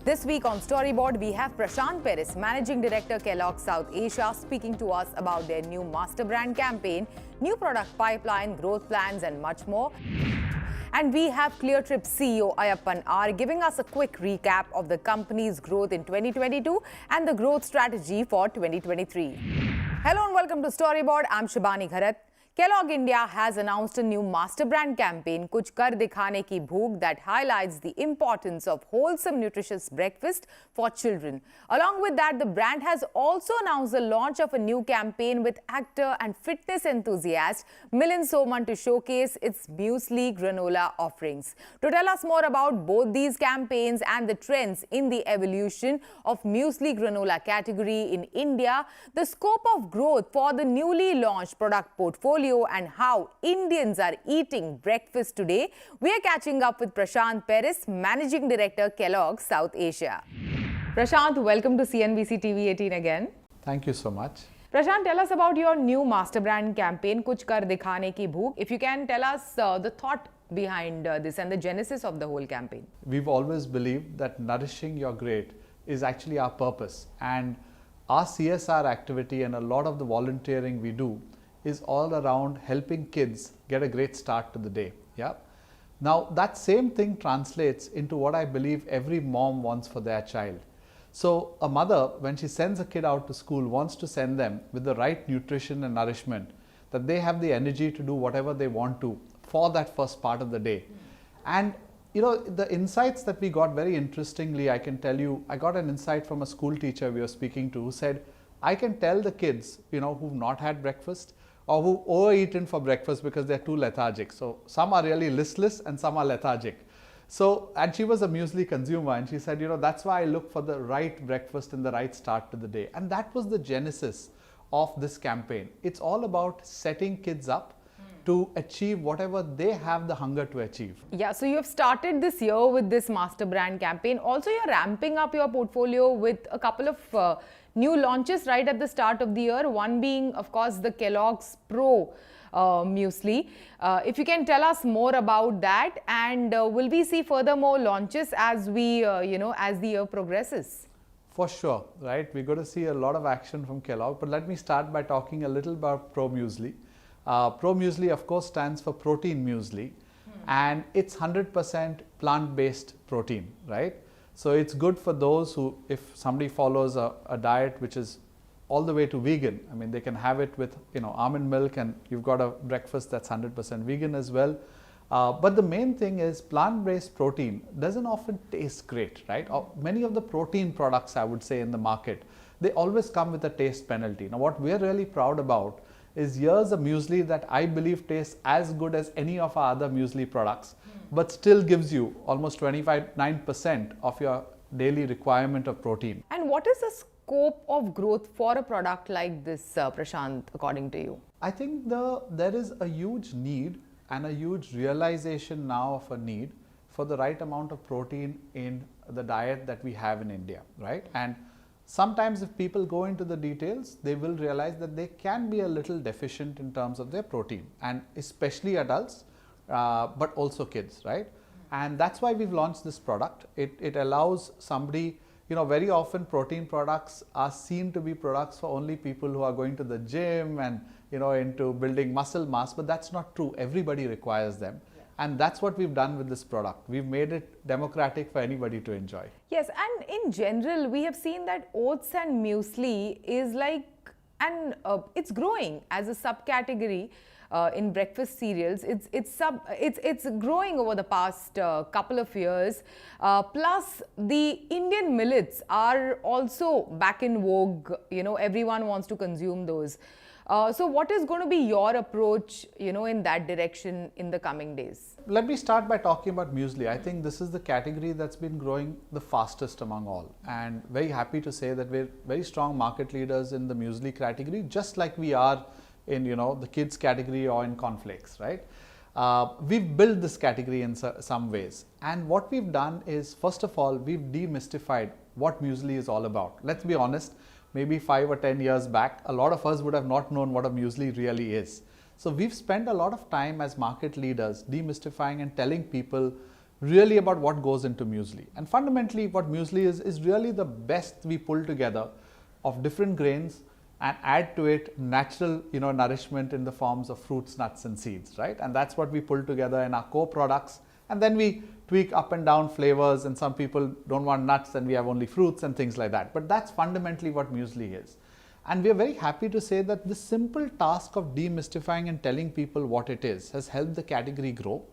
This week on Storyboard, we have Prashant Peres, Managing Director, Kellogg South Asia, speaking to us about their new master brand campaign, new product pipeline, growth plans, and much more. And we have Cleartrip CEO Ayyappan R giving us a quick recap of the company's growth in 2022 and the growth strategy for 2023. Hello and welcome to Storyboard. I'm Shibani Gharat. Kellogg India has announced a new master brand campaign, Kuch Kar Dikhane Ki Bhook, that highlights the importance of wholesome, nutritious breakfast for children. Along with that, the brand has also announced the launch of a new campaign with actor and fitness enthusiast Milind Soman to showcase its muesli granola offerings. To tell us more about both these campaigns and the trends in the evolution of muesli granola category in India, the scope of growth for the newly launched product portfolio, and how Indians are eating breakfast today, we are catching up with Prashant Peres, Managing Director, Kellogg South Asia. Prashant, welcome to CNBC-TV18 again. Thank you so much. Prashant, tell us about your new master brand campaign, Kuch Kar Dikhane Ki Bhook. If you can tell us the thought behind this and the genesis of the whole campaign. We've always believed that nourishing your great is actually our purpose, and our CSR activity and a lot of the volunteering we do is all around helping kids get a great start to the day. Yeah. Now that same thing translates into what I believe every mom wants for their child. So a mother, when she sends a kid out to school, wants to send them with the right nutrition and nourishment, that they have the energy to do whatever they want to for that first part of the day. And you know, the insights that we got, very interestingly, I can tell you, I got an insight from a school teacher we were speaking to who said, I can tell the kids, you know, who've not had breakfast or who overeaten for breakfast because they're too lethargic. So some are really listless and some are lethargic. So, and she was a muesli consumer, and she said, you know, that's why I look for the right breakfast and the right start to the day. And that was the genesis of this campaign. It's all about setting kids up to achieve whatever they have the hunger to achieve. Yeah, so you have started this year with this master brand campaign. Also, you're ramping up your portfolio with a couple of new launches right at the start of the year. One being, of course, the Kellogg's Pro muesli. If you can tell us more about that, and will we see further more launches as we, as the year progresses? For sure, right? We're going to see a lot of action from Kellogg, but let me start by talking a little about Pro muesli. Pro muesli, of course, stands for protein muesli, and it's 100% plant-based protein, right? So it's good for those who, if somebody follows a diet which is all the way to vegan, I mean, they can have it with, you know, almond milk, and you've got a breakfast that's 100% vegan as well. But the main thing is plant-based protein doesn't often taste great, right? Many of the protein products, I would say, in the market, they always come with a taste penalty. Now, what we're really proud about is here's a muesli that I believe tastes as good as any of our other muesli products, but still gives you almost 25% of your daily requirement of protein. And what is the scope of growth for a product like this, Prashant, according to you? I think there is a huge need and a huge realization now of a need for the right amount of protein in the diet that we have in India, right? And sometimes if people go into the details, they will realize that they can be a little deficient in terms of their protein, and especially adults, but also kids, right? And that's why we've launched this product. It allows somebody, you know, very often protein products are seen to be products for only people who are going to the gym and, you know, into building muscle mass, but that's not true. Everybody requires them. And that's what we've done with this product. We've made it democratic for anybody to enjoy. Yes, and in general, we have seen that oats and muesli is like, and it's growing as a subcategory in breakfast cereals. It's growing over the past couple of years. Plus, the Indian millets are also back in vogue. You know, everyone wants to consume those. So what is going to be your approach, you know, in that direction in the coming days? Let me start by talking about muesli. I think this is the category that's been growing the fastest among all, and very happy to say that we're very strong market leaders in the muesli category, just like we are in, you know, the kids category or in cornflakes, right? We've built this category in some ways, and what we've done is, first of all, we've demystified what muesli is all about. Let's be honest, maybe 5 or 10 years back, a lot of us would have not known what a muesli really is. So we've spent a lot of time as market leaders demystifying and telling people really about what goes into muesli. And fundamentally what muesli is really the best we pull together of different grains and add to it natural, nourishment in the forms of fruits, nuts and seeds, right? And that's what we pull together in our core products. And then we tweak up and down flavors, and some people don't want nuts and we have only fruits and things like that. But that's fundamentally what muesli is. And we are very happy to say that the simple task of demystifying and telling people what it is has helped the category grow.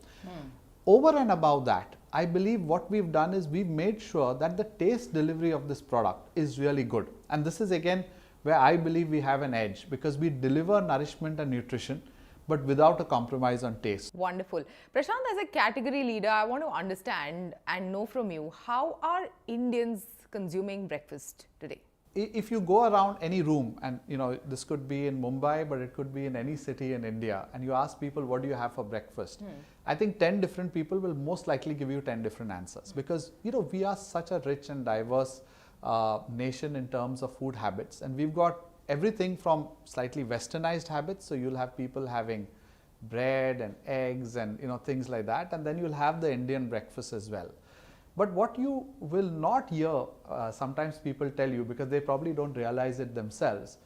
Over and above that, I believe what we've done is we've made sure that the taste delivery of this product is really good. And this is again where I believe we have an edge, because we deliver nourishment and nutrition but without a compromise on taste. Wonderful. Prashant, as a category leader, I want to understand and know from you, how are Indians consuming breakfast today? If you go around any room, and this could be in Mumbai, but it could be in any city in India, and you ask people, what do you have for breakfast? I think 10 different people will most likely give you 10 different answers, because we are such a rich and diverse nation in terms of food habits, and we've got everything from slightly westernized habits. So you'll have people having bread and eggs and things like that, and then you'll have the Indian breakfast as well. But what you will not hear, sometimes people tell you, because they probably don't realize it themselves,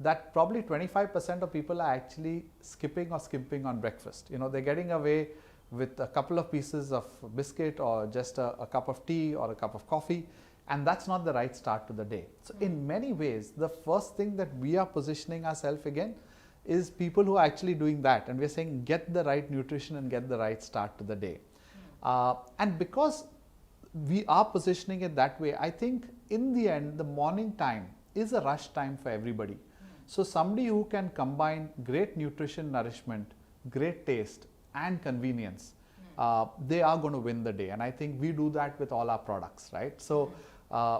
that probably 25% of people are actually skipping or skimping on breakfast. They're getting away with a couple of pieces of biscuit or just a cup of tea or a cup of coffee, and that's not the right start to the day. So in many ways, the first thing that we are positioning ourselves again is people who are actually doing that, and we're saying get the right nutrition and get the right start to the day. And because we are positioning it that way, I think in the end the morning time is a rush time for everybody. So somebody who can combine great nutrition, nourishment, great taste and convenience, they are going to win the day. And I think we do that with all our products, right? So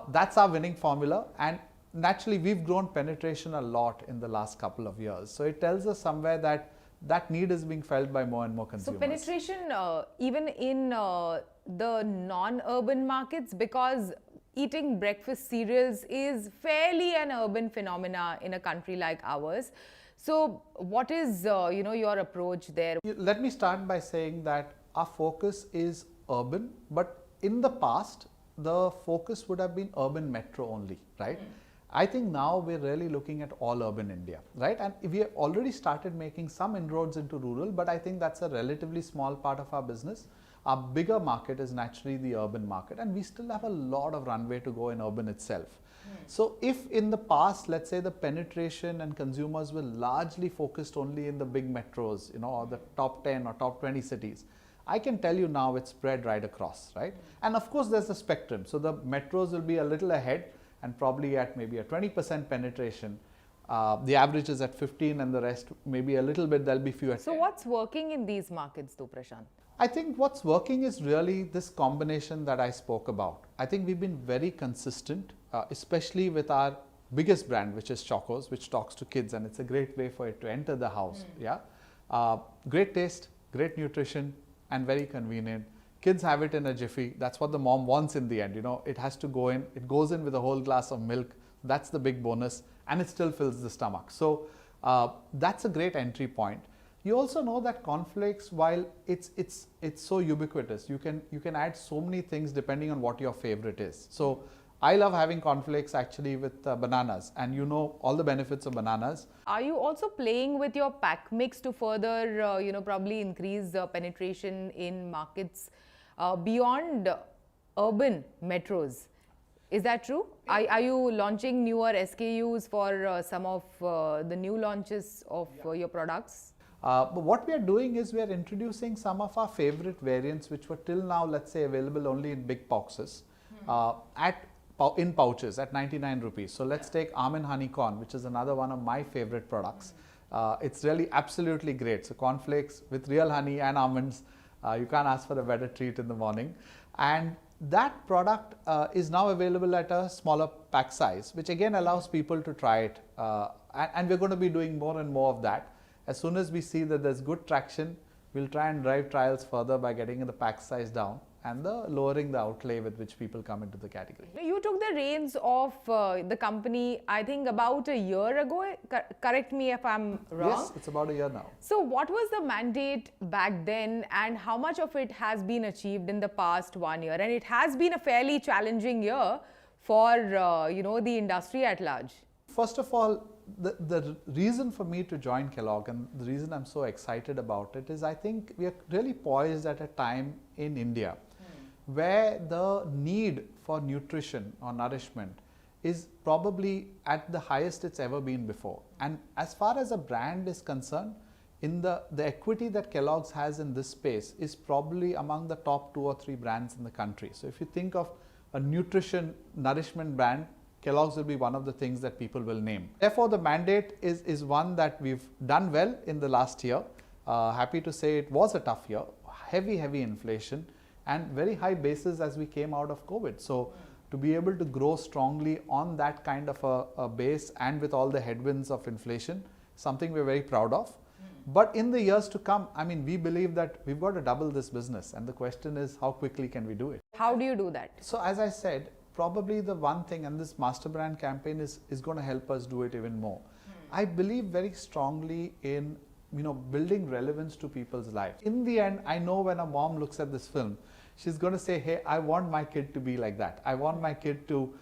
that's our winning formula, and naturally we've grown penetration a lot in the last couple of years. So it tells us somewhere that that need is being felt by more and more consumers. So penetration even in the non-urban markets, because eating breakfast cereals is fairly an urban phenomena in a country like ours. So what is your approach there? Let me start by saying that our focus is urban, but in the past the focus would have been urban metro only, right? I think now we're really looking at all urban India, right? And we have already started making some inroads into rural, but I think that's a relatively small part of our business. Our bigger market is naturally the urban market, and we still have a lot of runway to go in urban itself. So if in the past, let's say the penetration and consumers were largely focused only in the big metros, or the top 10 or top 20 cities, I can tell you now it's spread right across, right? And of course there's a spectrum. So the metros will be a little ahead and probably at maybe a 20% penetration. The average is at 15, and the rest maybe a little bit, there'll be few at 10. So what's working in these markets though, Prashant? I think what's working is really this combination that I spoke about. I think we've been very consistent, especially with our biggest brand, which is Chocos, which talks to kids, and it's a great way for it to enter the house. Great taste, great nutrition, and very convenient. Kids have it in a jiffy. That's what the mom wants in the end. It has to go in. It goes in with a whole glass of milk. That's the big bonus, and it still fills the stomach. So that's a great entry point. You also know that cornflakes, while it's so ubiquitous, you can add so many things depending on what your favorite is. So I love having cornflakes actually with bananas, and all the benefits of bananas. Are you also playing with your pack mix to further, probably increase penetration in markets beyond urban metros? Is that true? Are you launching newer SKUs for some of the new launches of your products? But what we are doing is we are introducing some of our favorite variants, which were till now, let's say, available only in big boxes, in pouches at 99 rupees. So let's take almond honey corn, which is another one of my favorite products. It's really absolutely great. So cornflakes with real honey and almonds, you can't ask for a better treat in the morning. And that product is now available at a smaller pack size, which again allows people to try it. And we're going to be doing more and more of that. As soon as we see that there's good traction, we'll try and drive trials further by getting the pack size down and lowering the outlay with which people come into the category. You took the reins of the company, I think, about a year ago. Correct me if I'm wrong. Yes, it's about a year now. So what was the mandate back then, and how much of it has been achieved in the past 1 year? And it has been a fairly challenging year for the industry at large. First of all, the reason for me to join Kellogg and the reason I'm so excited about it is I think we are really poised at a time in India where the need for nutrition or nourishment is probably at the highest it's ever been before. And as far as a brand is concerned, in the equity that Kellogg's has in this space is probably among the top 2 or 3 brands in the country. So if you think of a nutrition nourishment brand, Kellogg's will be one of the things that people will name. Therefore, the mandate is one that we've done well in the last year. Happy to say it was a tough year, heavy inflation, and very high bases as we came out of COVID. So to be able to grow strongly on that kind of a base and with all the headwinds of inflation, something we're very proud of. But in the years to come, I mean, we believe that we've got to double this business. And the question is, how quickly can we do it? How do you do that? So as I said, probably the one thing, and this master brand campaign is going to help us do it even more. I believe very strongly in building relevance to people's lives. In the end, I know when a mom looks at this film, she's going to say, hey, I want my kid to be like that. I want my kid to,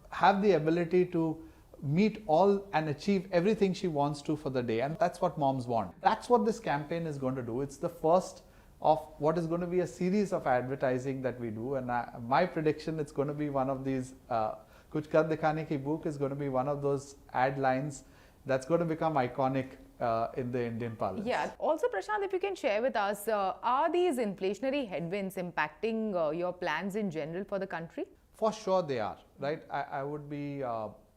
have the ability to meet all and achieve everything she wants to for the day. And that's what moms want. That's what this campaign is going to do. It's the first of what is going to be a series of advertising that we do. And my prediction, it's going to be one of these, Kuch Kar Dikhane Ki Book is going to be one of those ad lines that's going to become iconic in the Indian parlance. Yeah. Also, Prashant, if you can share with us, are these inflationary headwinds impacting your plans in general for the country? For sure they are, right? I would be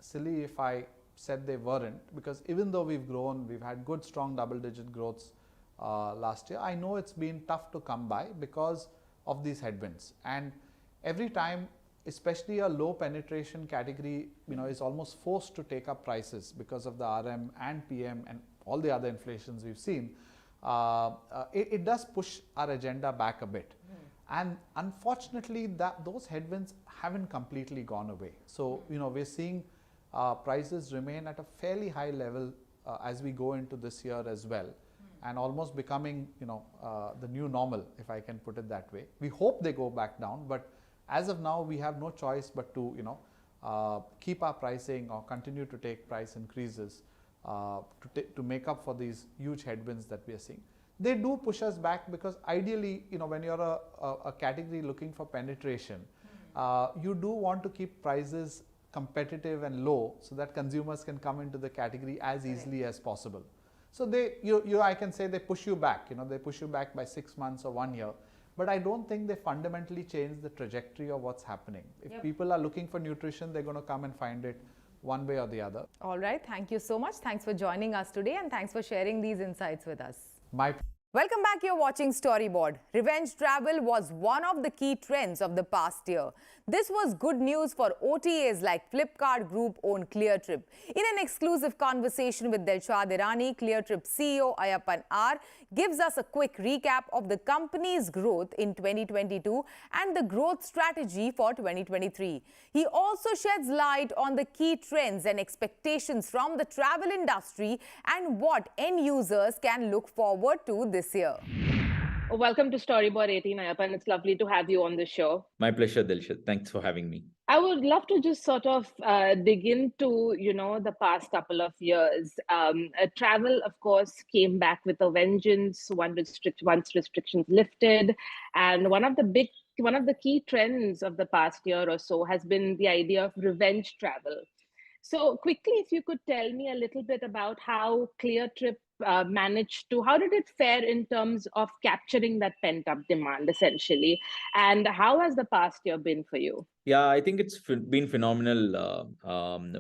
silly if I said they weren't, because even though we've grown, we've had good, strong double-digit growths last year, I know it's been tough to come by because of these headwinds. And every time, especially a low penetration category, is almost forced to take up prices because of the RM and PM and all the other inflations we've seen, it does push our agenda back a bit. And unfortunately, those headwinds haven't completely gone away. So, we're seeing prices remain at a fairly high level as we go into this year as well, and almost becoming, the new normal, if I can put it that way. We hope they go back down, but as of now, we have no choice but to, keep our pricing or continue to take price increases to make up for these huge headwinds that we are seeing. They do push us back because ideally, when you're a category looking for penetration, you do want to keep prices competitive and low so that consumers can come into the category as easily as possible. So I can say they push you back, they push you back by 6 months or 1 year. But I don't think they fundamentally change the trajectory of what's happening. If people are looking for nutrition, they're going to come and find it one way or the other. All right. Thank you so much. Thanks for joining us today, and thanks for sharing these insights with us. Welcome back. You're watching Storyboard. Revenge travel was one of the key trends of the past year. This was good news for OTAs like Flipkart Group-owned Cleartrip. In an exclusive conversation with Dilshad Irani, Cleartrip CEO Ayyappan R gives us a quick recap of the company's growth in 2022 and the growth strategy for 2023. He also sheds light on the key trends and expectations from the travel industry and what end users can look forward to this year. Welcome to Storyboard 18, Ayyappan. It's lovely to have you on the show. My pleasure, Dilshad. Thanks for having me. I would love to just sort of dig into, the past couple of years. Travel, of course, came back with a vengeance once restrictions lifted. And one of the key trends of the past year or so has been the idea of revenge travel. So quickly, if you could tell me a little bit about how Cleartrip how did it fare in terms of capturing that pent-up demand, essentially? And how has the past year been for you? Yeah, I think it's been phenomenal,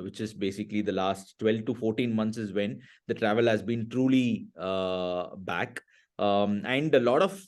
which is basically the last 12 to 14 months is when the travel has been truly back. And a lot of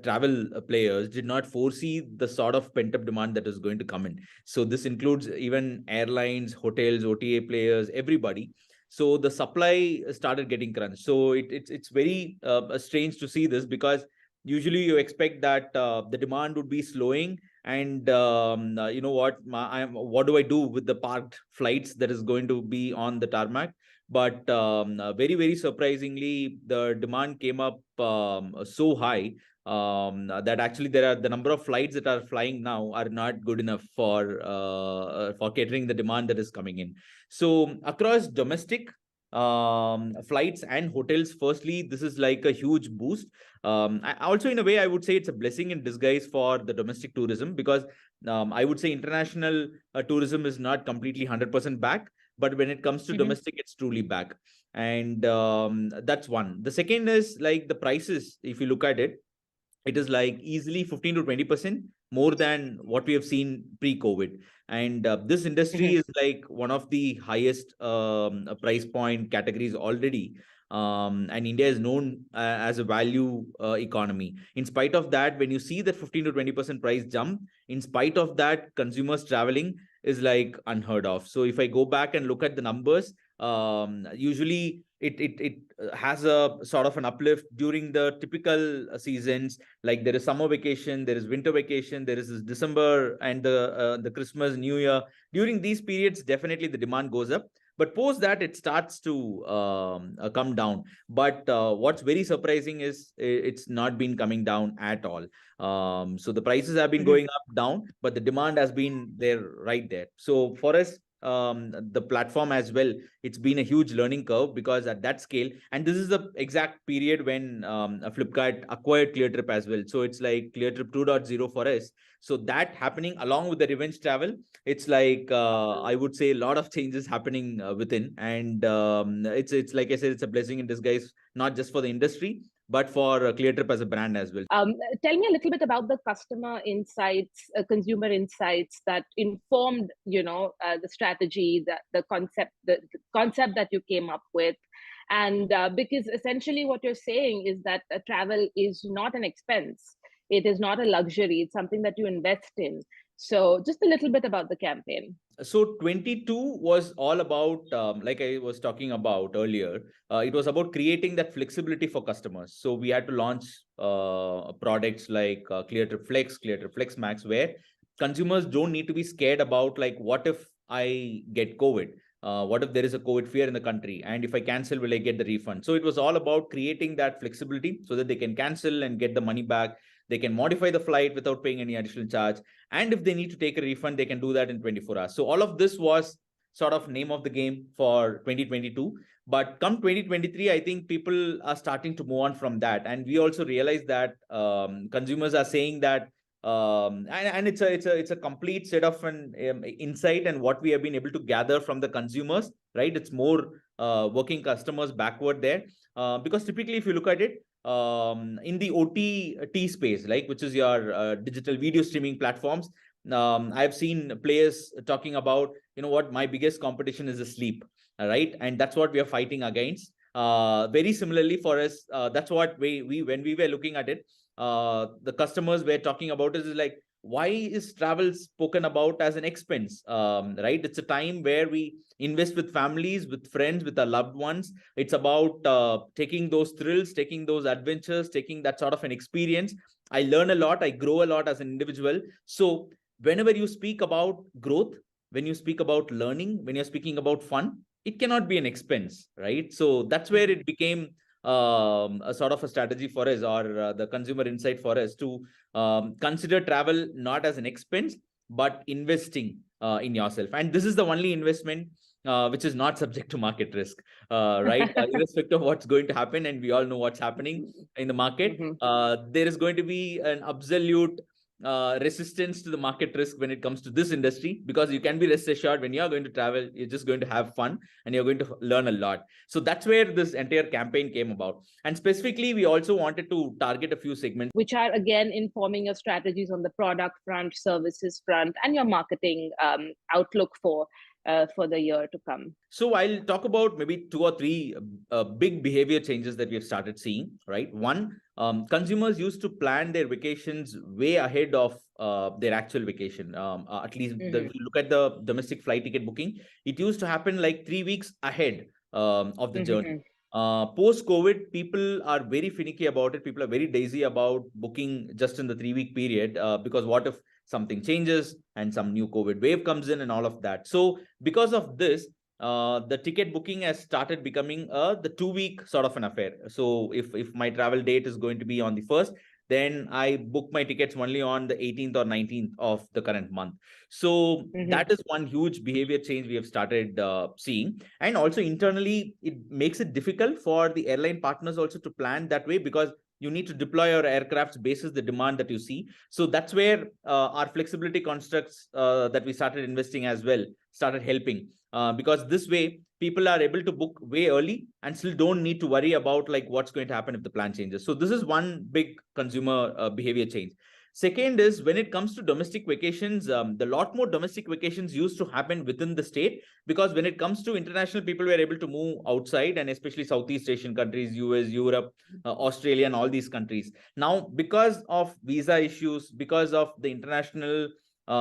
travel players did not foresee the sort of pent-up demand that is going to come in. So this includes even airlines, hotels, OTA players, everybody. So the supply started getting crunched. So it's very strange to see this, because usually you expect that the demand would be slowing, and you know what, what do I do with the parked flights that is going to be on the tarmac? But very, very surprisingly, the demand came up so high that actually the number of flights that are flying now are not good enough for catering the demand that is coming in. So across domestic flights and hotels, firstly, this is like a huge boost. Also, in a way, I would say it's a blessing in disguise for the domestic tourism, because I would say international tourism is not completely 100% back, but when it comes to domestic, it's truly back. And that's one. The second is like the prices. If you look at it, it is like easily 15 to 20% more than what we have seen pre-COVID. And this industry is like one of the highest price point categories already. And India is known as a value economy. In spite of that, when you see that 15 to 20% price jump, in spite of that, consumers traveling is like unheard of. So if I go back and look at the numbers, usually it has a sort of an uplift during the typical seasons. Like there is summer vacation, there is winter vacation, there is this December and the Christmas, New Year. During these periods, definitely the demand goes up. But post that, it starts to come down. But what's very surprising is it's not been coming down at all. So the prices have been going up, down, but the demand has been there, right there. So for us, the platform as well, it's been a huge learning curve, because at that scale, and this is the exact period when Flipkart acquired Cleartrip as well. So it's like Cleartrip 2.0 for us. So that happening along with the revenge travel, it's like I would say a lot of changes happening within. And it's like I said, it's a blessing in disguise, not just for the industry, but for Cleartrip as a brand as well. Tell me a little bit about the customer insights, consumer insights that informed, the strategy, the concept that you came up with. And because essentially what you're saying is that travel is not an expense. It is not a luxury. It's something that you invest in. So just a little bit about the campaign. So 22 was all about, like I was talking about earlier, it was about creating that flexibility for customers. So we had to launch products like Cleartrip Flex, Cleartrip Flex Max, where consumers don't need to be scared about like, what if I get COVID? What if there is a COVID fear in the country? And if I cancel, will I get the refund? So it was all about creating that flexibility so that they can cancel and get the money back. They can modify the flight without paying any additional charge. And if they need to take a refund, they can do that in 24 hours. So all of this was sort of name of the game for 2022. But come 2023, I think people are starting to move on from that. And we also realize that consumers are saying that, and it's a complete set of an insight and what we have been able to gather from the consumers, right? It's more working customers backward there. Because typically, if you look at it, in the OTT space, like which is your digital video streaming platforms, I've seen players talking about, what, my biggest competition is the sleep, right? And that's what we are fighting against. Very similarly for us, that's what we when we were looking at it, the customers were talking about is like, why is travel spoken about as an expense? Right? It's a time where we invest with families, with friends, with our loved ones. It's about taking those thrills, taking those adventures, taking that sort of an experience. I learn a lot. I grow a lot as an individual. So whenever you speak about growth, when you speak about learning, when you're speaking about fun, it cannot be an expense, right? So that's where it became a sort of a strategy for us, or the consumer insight for us, to consider travel not as an expense, but investing in yourself. And this is the only investment which is not subject to market risk, right? Irrespective of what's going to happen, and we all know what's happening in the market, there is going to be an absolute resistance to the market risk when it comes to this industry, because you can be rest assured when you're going to travel, you're just going to have fun and you're going to learn a lot. So that's where this entire campaign came about. And specifically, we also wanted to target a few segments, which are again informing your strategies on the product front, services front, and your marketing outlook for the year to come. So I'll talk about maybe 2 or 3 big behavior changes that we have started seeing, right? One, consumers used to plan their vacations way ahead of their actual vacation. At least if you look at the domestic flight ticket booking, it used to happen like 3 weeks ahead. of the journey. Post-COVID, people are very finicky about it. People are very daisy about booking just in the 3-week period because what if something changes and some new COVID wave comes in and all of that. So because of this, the ticket booking has started becoming the 2-week sort of an affair. So if my travel date is going to be on the 1st, then I book my tickets only on the 18th or 19th of the current month. So that is one huge behavior change we have started seeing. And also internally, it makes it difficult for the airline partners also to plan that way because you need to deploy your aircrafts basis the demand that you see. So that's where our flexibility constructs that we started investing as well started helping. Because this way, people are able to book way early and still don't need to worry about like what's going to happen if the plan changes. So this is one big consumer behavior change. Second is when it comes to domestic vacations, the lot more domestic vacations used to happen within the state because when it comes to international, people were able to move outside and especially Southeast Asian countries, US, Europe, Australia, and all these countries. Now, because of visa issues, because of the international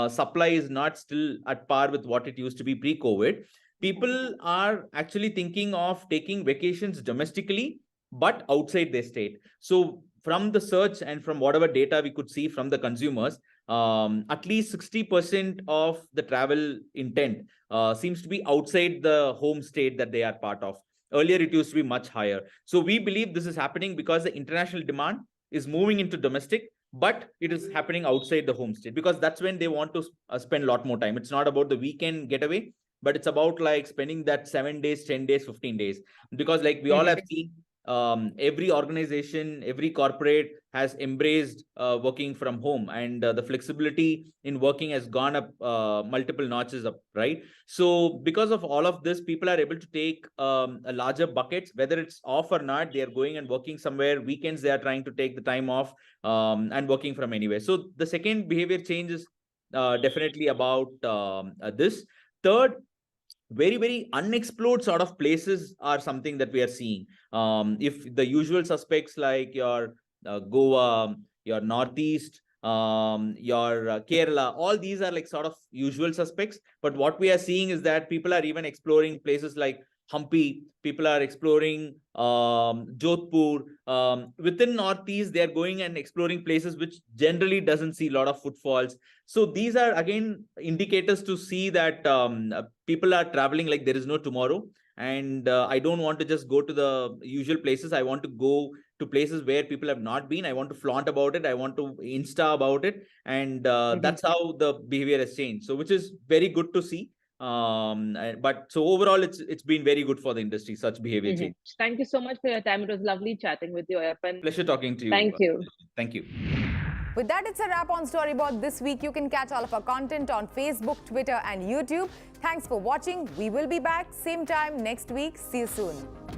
supply is not still at par with what it used to be pre-COVID, people are actually thinking of taking vacations domestically, but outside their state. So from the search and from whatever data we could see from the consumers, at least 60% of the travel intent seems to be outside the home state that they are part of. Earlier, it used to be much higher. So we believe this is happening because the international demand is moving into domestic, but it is happening outside the home state because that's when they want to spend a lot more time. It's not about the weekend getaway, but it's about like spending that 7 days, 10 days, 15 days. Because like we all have seen, every organization, every corporate has embraced working from home, and the flexibility in working has gone up multiple notches up, right? So because of all of this, people are able to take a larger buckets, whether it's off or not, they are going and working somewhere. Weekends, they are trying to take the time off and working from anywhere. So the second behavior change is definitely about this. Third, very, very unexplored sort of places are something that we are seeing. If the usual suspects like your Goa, your Northeast, your Kerala, all these are like sort of usual suspects. But what we are seeing is that people are even exploring places like Hampi, people are exploring Jodhpur. Within Northeast, they are going and exploring places which generally doesn't see a lot of footfalls. So these are again indicators to see that people are traveling like there is no tomorrow. And I don't want to just go to the usual places. I want to go to places where people have not been. I want to flaunt about it. I want to Insta about it. And that's how the behavior has changed. So which is very good to see. But so overall, it's been very good for the industry, such behavior change. Thank you so much for your time. It was lovely chatting with you, Ayyappan. Pleasure talking to you. Thank you. Thank you. With that, it's a wrap on Storyboard this week. You can catch all of our content on Facebook, Twitter, and YouTube. Thanks for watching. We will be back same time next week. See you soon.